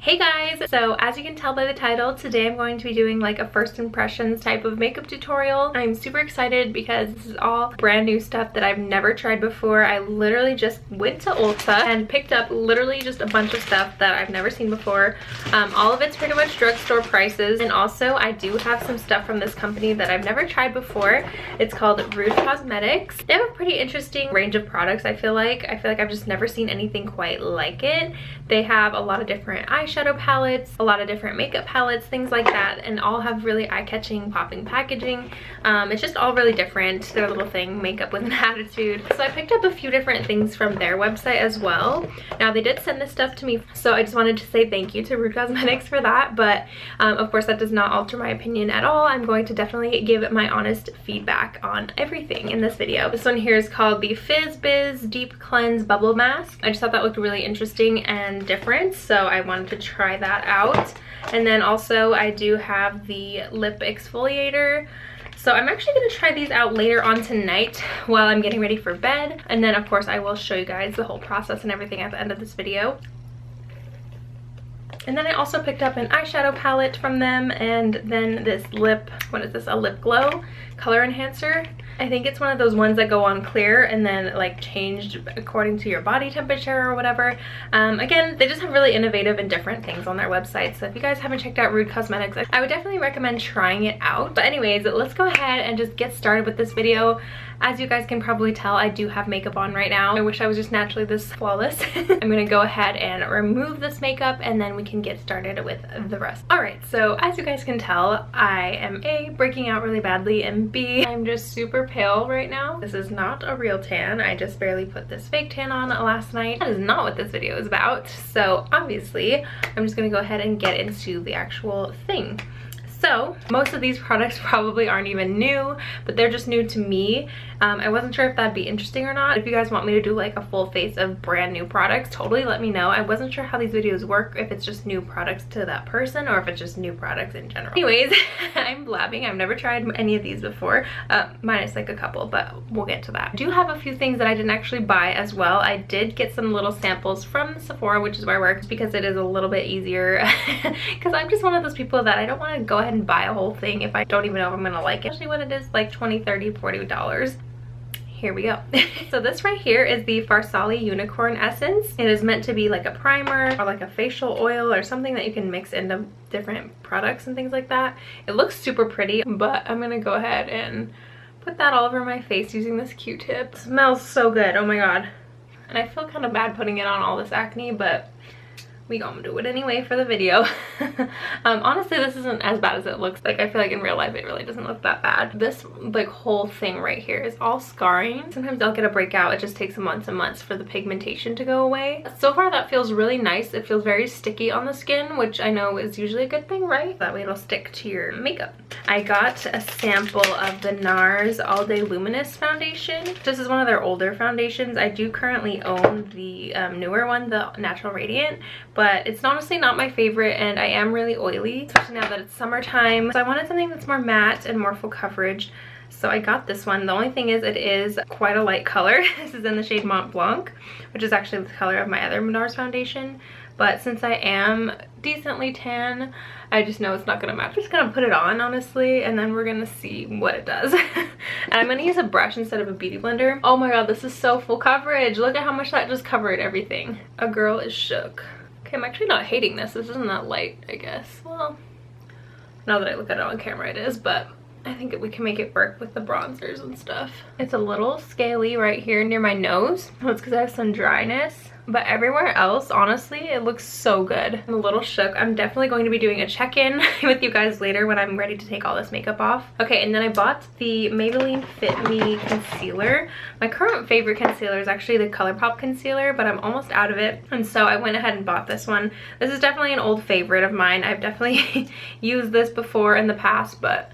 Hey guys! So as you can tell by the title, today I'm going to be doing like a first impressions type of makeup tutorial. I'm super excited because this is all brand new stuff that I've never tried before. I literally just went to Ulta and picked up literally just a bunch of stuff that I've never seen before. All of it's pretty much drugstore prices, and also I do have some stuff from this company that I've never tried before. It's called Rouge Cosmetics. They have a pretty interesting range of products. I feel like I've just never seen anything quite like it. They have a lot of different eyeshadow palettes, a lot of different makeup palettes, things like that, and all have really eye-catching, popping packaging. It's just all really different. Their little thing, makeup with an attitude. So I picked up a few different things from their website as well. Now they did send this stuff to me, so I just wanted to say thank you to Rouge Cosmetics for that, but of course that does not alter my opinion at all. I'm going to definitely give my honest feedback on everything in this video. This one here is called the Fizz Biz Deep Cleanse Bubble Mask. I just thought that looked really interesting and different, so I wanted to try that out. And then also I do have the lip exfoliator. So I'm actually going to try these out later on tonight while I'm getting ready for bed. And then of course I will show you guys the whole process and everything at the end of this video. And then I also picked up an eyeshadow palette from them, and then this lip, what is this, a lip glow color enhancer. I think it's one of those ones that go on clear and then like changed according to your body temperature or whatever. Again, they just have really innovative and different things on their website, so if you guys haven't checked out Rouge Cosmetics, I would definitely recommend trying it out. But anyways, let's go ahead and just get started with this video. As you guys can probably tell, I do have makeup on right now. I wish I was just naturally this flawless. I'm gonna go ahead and remove this makeup and then we can get started with the rest. Alright, so as you guys can tell, I am A, breaking out really badly, and B, I'm just super pale right now. This is not a real tan. I just barely put this fake tan on last night. That is not what this video is about. So obviously, I'm just gonna go ahead and get into the actual thing. So most of these products probably aren't even new, but they're just new to me. I wasn't sure if that'd be interesting or not. If you guys want me to do like a full face of brand new products, totally let me know. I wasn't sure how these videos work, if it's just new products to that person or if it's just new products in general. Anyways, I'm blabbing. I've never tried any of these before, minus like a couple, but we'll get to that. I do have a few things that I didn't actually buy as well. I did get some little samples from Sephora, which is where I work, because it is a little bit easier because I'm just one of those people that I don't want to go ahead and buy a whole thing if I don't even know if I'm gonna like it, especially when it is like $20, $30, $40. Here we go. So this right here is the Farsali Unicorn Essence. It is meant to be like a primer or like a facial oil or something that you can mix into different products and things like that. It looks super pretty, but I'm gonna go ahead and put that all over my face using this Q-tip. It smells so good, oh my god. And I feel kind of bad putting it on all this acne, but we gonna do it anyway for the video. Honestly, this isn't as bad as it looks. Like, I feel like in real life it really doesn't look that bad. This like whole thing right here is all scarring. Sometimes I'll get a breakout. It just takes months and months for the pigmentation to go away. So far that feels really nice. It feels very sticky on the skin, which I know is usually a good thing, right? That way it'll stick to your makeup. I got a sample of the Nars All Day Luminous foundation. This is one of their older foundations. I do currently own the newer one, the Natural Radiant, but it's honestly not my favorite, and I am really oily, especially now that it's summertime. So I wanted something that's more matte and more full coverage, so I got this one. The only thing is it is quite a light color. This is in the shade Mont Blanc, which is actually the color of my other Nars foundation. But since I am decently tan, I just know it's not gonna match. I'm just gonna put it on, honestly, and then we're gonna see what it does. And I'm gonna use a brush instead of a beauty blender. Oh my god, this is so full coverage. Look at how much that just covered everything. A girl is shook. Okay, I'm actually not hating this. This isn't that light, I guess. Well, now that I look at it on camera, it is, but I think we can make it work with the bronzers and stuff. It's a little scaly right here near my nose. That's because I have some dryness. But everywhere else, honestly, it looks so good. I'm a little shook. I'm definitely going to be doing a check-in with you guys later when I'm ready to take all this makeup off. Okay, and then I bought the Maybelline Fit Me Concealer. My current favorite concealer is actually the ColourPop concealer, but I'm almost out of it. And so I went ahead and bought this one. This is definitely an old favorite of mine. I've definitely used this before in the past, but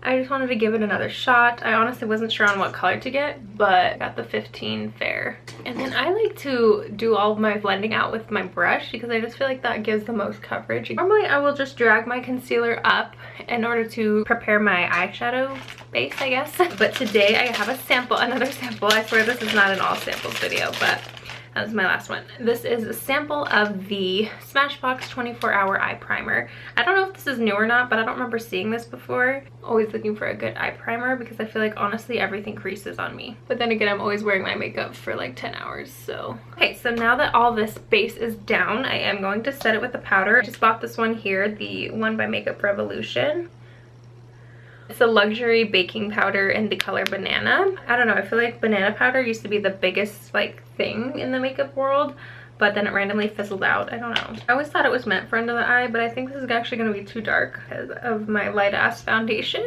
I just wanted to give it another shot. I honestly wasn't sure on what color to get, but I got the 15 Fair. And then I like to do all of my blending out with my brush because I just feel like that gives the most coverage. Normally I will just drag my concealer up in order to prepare my eyeshadow base, I guess. But today I have a sample, another sample. I swear this is not an all samples video, but That was my last one. This is a sample of the Smashbox 24-Hour Eye Primer. I don't know if this is new or not, but I don't remember seeing this before. Always looking for a good eye primer because I feel like honestly everything creases on me. But then again, I'm always wearing my makeup for like 10 hours, so. Okay, so now that all this base is down, I am going to set it with the powder. I just bought this one here, the one by Makeup Revolution. It's a luxury baking powder in the color Banana. I don't know, I feel like banana powder used to be the biggest like thing in the makeup world, but then it randomly fizzled out. I don't know. I always thought it was meant for under the eye, but I think this is actually gonna be too dark because of my light ass foundation.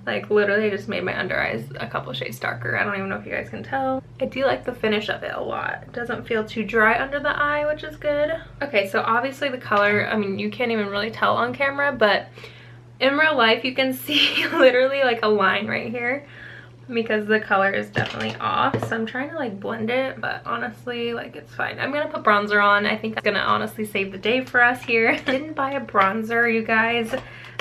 Like literally I just made my under eyes a couple shades darker. I don't even know if you guys can tell. I do like the finish of it a lot. It doesn't feel too dry under the eye, which is good. Okay, so obviously the color, I mean, you can't even really tell on camera, but in real life you can see literally like a line right here because the color is definitely off. So I'm trying to like blend it, but honestly like it's fine. I'm gonna put bronzer on. I think that's gonna honestly save the day for us here. Didn't buy a bronzer, you guys,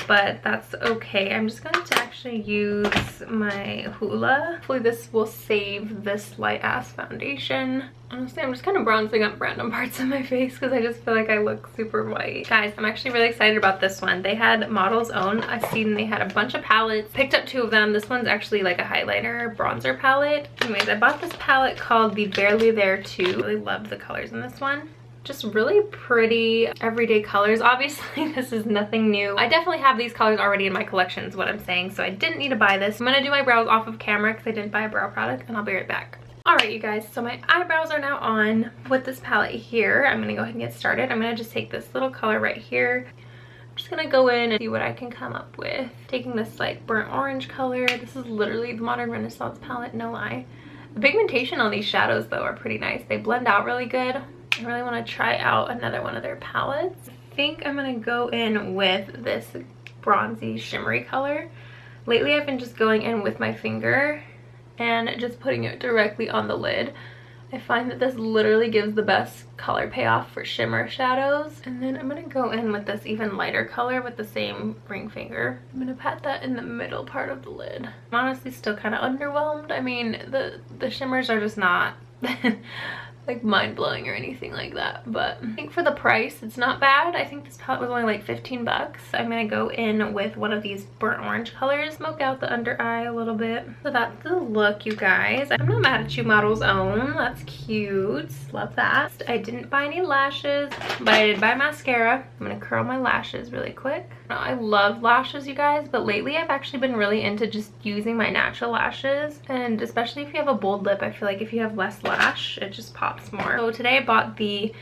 but that's okay. I'm just going to actually use my Hoola. Hopefully this will save this light ass foundation. Honestly, I'm just kind of bronzing up random parts of my face because I just feel like I look super white. Guys, I'm actually really excited about this one. They had Model's Own. I seen they had a bunch of palettes. Picked up 2 of them. This one's actually like a highlighter bronzer palette. Anyways, I bought this palette called the Barely There 2. Really loved the colors in this one. Just really pretty everyday colors. Obviously this is nothing new. I definitely have these colors already in my collection is what I'm saying, so I didn't need to buy this. I'm gonna do my brows off of camera because I didn't buy a brow product, and I'll be right back. Alright you guys, so my eyebrows are now on with this palette here. I'm gonna go ahead and get started. I'm gonna just take this little color right here. I'm just gonna go in and see what I can come up with. Taking this like burnt orange color. This is literally the Modern Renaissance palette, no lie. The pigmentation on these shadows though are pretty nice. They blend out really good. I really want to try out another one of their palettes. I think I'm gonna go in with this bronzy shimmery color. Lately I've been just going in with my finger and just putting it directly on the lid. I find that this literally gives the best color payoff for shimmer shadows. And then I'm gonna go in with this even lighter color with the same ring finger. I'm gonna pat that in the middle part of the lid. I'm honestly still kind of underwhelmed. I mean, the shimmers are just not like mind-blowing or anything like that, but I think for the price it's not bad. I think this palette was only like 15 bucks. I'm gonna go in with one of these burnt orange colors, smoke out the under eye a little bit. So that's the look, you guys. I'm not mad at you, Model's Own. That's cute, love that. I didn't buy any lashes, but I did buy mascara. I'm gonna curl my lashes really quick. Now, I love lashes, you guys, but lately I've actually been really into just using my natural lashes, and especially if you have a bold lip, I feel like if you have less lash it just pops more. So today I bought the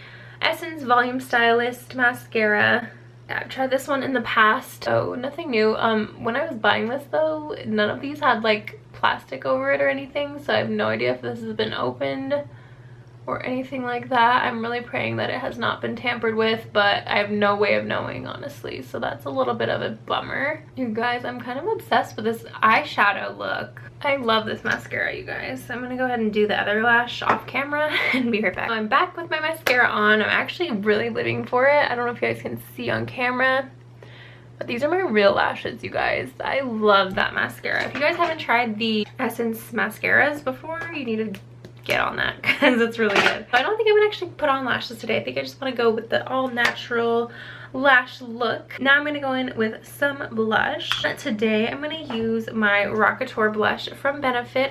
Essence Volume Stylist mascara. I've tried this one in the past. Oh, nothing new. When I was buying this though, none of these had like plastic over it or anything, so I have no idea if this has been opened or anything like that. I'm really praying that it has not been tampered with, but I have no way of knowing, honestly, so that's a little bit of a bummer. You guys, I'm kind of obsessed with this eyeshadow look. I love this mascara, you guys. So I'm gonna go ahead and do the other lash off camera and be right back. I'm back with my mascara on. I'm actually really living for it. I don't know if you guys can see on camera, but these are my real lashes, you guys. I love that mascara. If you guys haven't tried the Essence mascaras before, you need to get on that because it's really good. I don't think I'm gonna actually put on lashes today. I think I just want to go with the all natural lash look. Now I'm gonna go in with some blush. Today I'm gonna use my Rockateur blush from Benefit.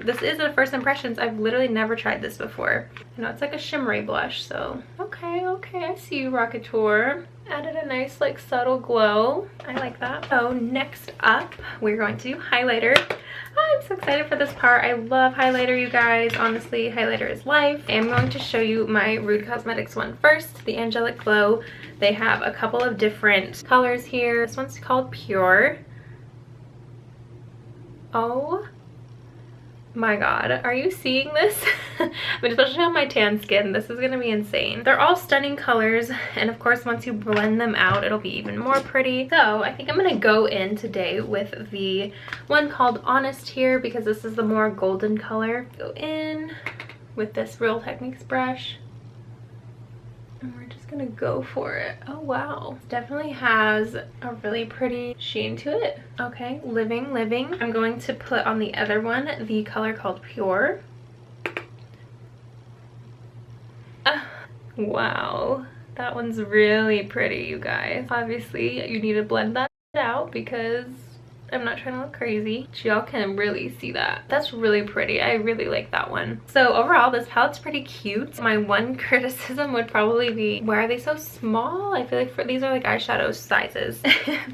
This is the first impressions. I've literally never tried this before. I know it's like a shimmery blush, so okay, I see you, Rockateur. Added a nice like subtle glow. I like that. So next up we're going to do highlighter. I'm so excited for this part. I love highlighter, you guys. Honestly, highlighter is life. I'm going to show you my Rude Cosmetics one first, the Angelic Glow. They have a couple of different colors here. This one's called Pure. Oh my god, are you seeing this? I mean, especially on my tan skin, this is gonna be insane. They're all stunning colors, and of course once you blend them out it'll be even more pretty. So I think I'm gonna go in today with the one called Honest here because this is the more golden color. Go in with this Real Techniques brush and we're just gonna go for it. Oh wow, definitely has a really pretty sheen to it. Okay, living. I'm going to put on the other one the color called Pure. Wow, that one's really pretty, you guys. Obviously, you need to blend that out because I'm not trying to look crazy. Y'all can really see that. That's really pretty. I really like that one. So overall, this palette's pretty cute. My one criticism would probably be, why are they so small? I feel like these are like eyeshadow sizes.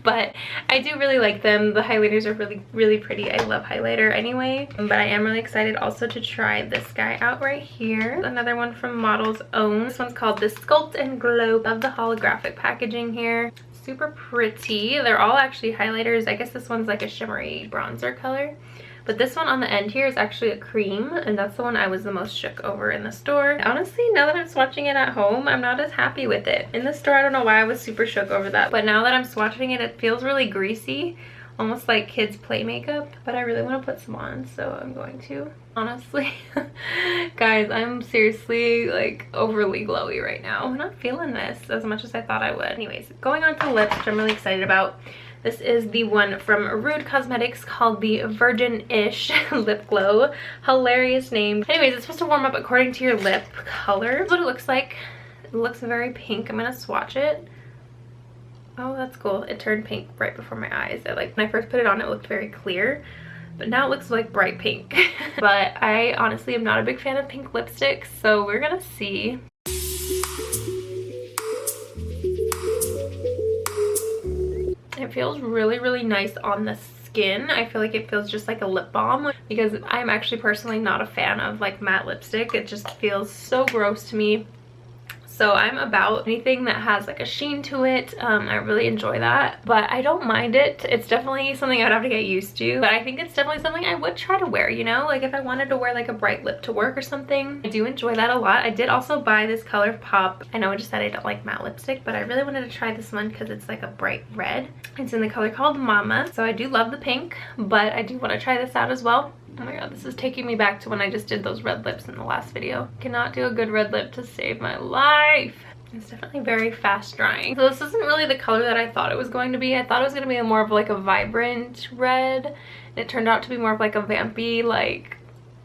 But I do really like them. The highlighters are really, really pretty. I love highlighter anyway. But I am really excited also to try this guy out right here. Another one from Model's Own. This one's called the Sculpt and Glow. Love the holographic packaging here. Super pretty. They're all actually highlighters. I guess this one's like a shimmery bronzer color, but this one on the end here is actually a cream, and that's the one I was the most shook over in the store. Honestly, now that I'm swatching it at home, I'm not as happy with it. In the store, I don't know why I was super shook over that, but now that I'm swatching it, it feels really greasy, almost like kids play makeup. But I really want to put some on, so I'm going to. Honestly, guys, I'm seriously like overly glowy right now. I'm not feeling this as much as I thought I would. Anyways, going on to lips, which I'm really excited about. This is the one from Rude Cosmetics called the Virgin-ish Lip Glow. Hilarious name. Anyways, it's supposed to warm up according to your lip color. That's what it looks like. It looks very pink. I'm gonna swatch it. Oh, that's cool. It turned pink right before my eyes. Like when I first put it on, it looked very clear, but now it looks like bright pink. But I honestly am not a big fan of pink lipsticks, so we're gonna see. It feels really, really nice on the skin. I feel like it feels just like a lip balm, because I'm actually personally not a fan of like matte lipstick. It just feels so gross to me. So I'm about anything that has like a sheen to it. I really enjoy that, but I don't mind it. It's definitely something I'd have to get used to, but I think it's definitely something I would try to wear, you know, like if I wanted to wear like a bright lip to work or something. I do enjoy that a lot. I did also buy this ColourPop. I know I just said I don't like matte lipstick, but I really wanted to try this one because it's like a bright red. It's in the color called Mama. So I do love the pink, but I do want to try this out as well. Oh my god, this is taking me back to when I just did those red lips in the last video. Cannot do a good red lip to save my life. It's definitely very fast drying. So this isn't really the color that I thought it was going to be. I thought it was going to be more of like a vibrant red. It turned out to be more of like a vampy, like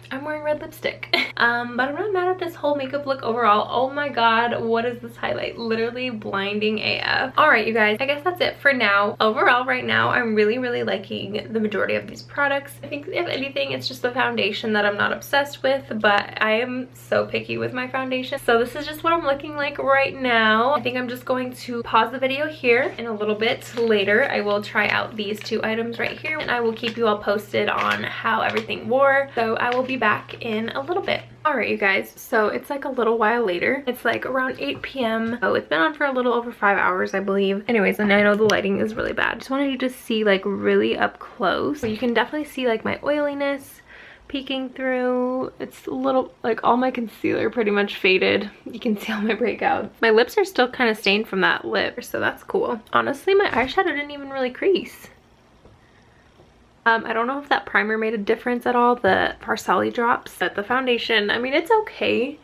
I'm wearing red lipstick. But I'm not mad at this whole makeup look overall. Oh my god, what is this highlight? Literally blinding AF. Alright, you guys, I guess that's it for now. Overall, right now, I'm really, really liking the majority of these products. I think if anything, it's just the foundation that I'm not obsessed with, but I am so picky with my foundation. So this is just what I'm looking like right now. I think I'm just going to pause the video here. In a little bit later, I will try out these two items right here, and I will keep you all posted on how everything wore. So I will be back in a little bit. Alright, you guys, so it's like a little while later. It's like around 8 p.m. Oh, it's been on for a little over 5 hours, I believe. Anyways, and I know the lighting is really bad. Just wanted you to see like really up close. So you can definitely see like my oiliness peeking through. It's a little, like all my concealer pretty much faded. You can see all my breakouts. My lips are still kind of stained from that lip, so that's cool. Honestly, my eyeshadow didn't even really crease. I don't know if that primer made a difference at all, the Farsali drops. But the foundation, I mean, it's okay.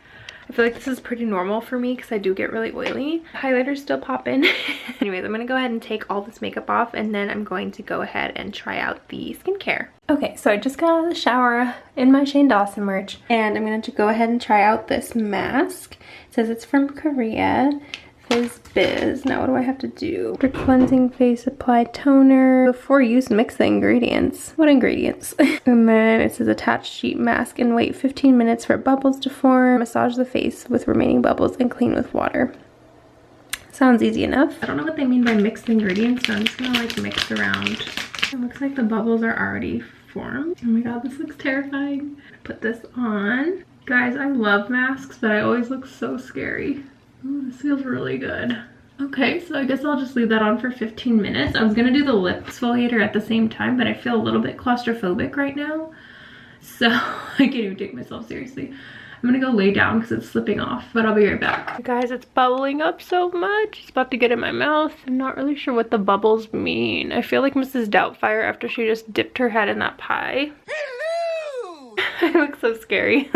I feel like this is pretty normal for me because I do get really oily. Highlighters still pop in. Anyways, I'm going to go ahead and take all this makeup off, and then I'm going to go ahead and try out the skincare. Okay, so I just got out of the shower in my Shane Dawson merch, and I'm going to go ahead and try out this mask. It says it's from Korea. Fizz Biz. Now what do I have to do? For cleansing face, apply toner. Before use, mix the ingredients. What ingredients? And then it says attach sheet mask and wait 15 minutes for bubbles to form. Massage the face with remaining bubbles and clean with water. Sounds easy enough. I don't know what they mean by mixed ingredients, so I'm just gonna like mix around. It looks like the bubbles are already formed. Oh my god, this looks terrifying. Put this on. Guys, I love masks, but I always look so scary. Ooh, this feels really good. Okay, so I guess I'll just leave that on for 15 minutes. I was gonna do the lip exfoliator at the same time, but I feel a little bit claustrophobic right now. So I can't even take myself seriously. I'm gonna go lay down because it's slipping off, but I'll be right back. Guys, it's bubbling up so much. It's about to get in my mouth. I'm not really sure what the bubbles mean. I feel like Mrs. Doubtfire after she just dipped her head in that pie. Hello! I look so scary.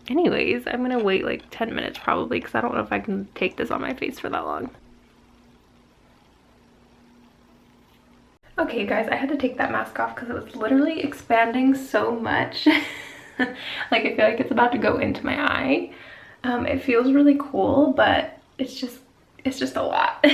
Anyways, I'm gonna wait like 10 minutes probably because I don't know if I can take this on my face for that long. Okay, you guys, I had to take that mask off because it was literally expanding so much. Like I feel like it's about to go into my eye. It feels really cool, but it's just a lot.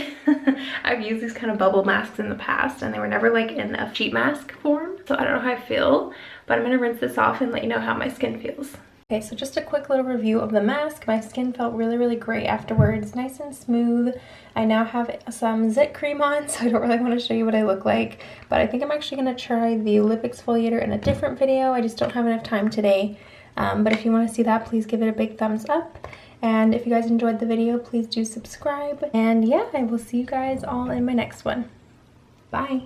I've used these kind of bubble masks in the past and they were never like in a sheet mask form. So I don't know how I feel, but I'm gonna rinse this off and let you know how my skin feels. Okay, so just a quick little review of the mask. My skin felt really, really great afterwards, nice and smooth. I now have some zit cream on, so I don't really want to show you what I look like, but I think I'm actually gonna try the lip exfoliator in a different video. I just don't have enough time today. But if you want to see that, please give it a big thumbs up. And if you guys enjoyed the video, please do subscribe. And yeah, I will see you guys all in my next one. Bye.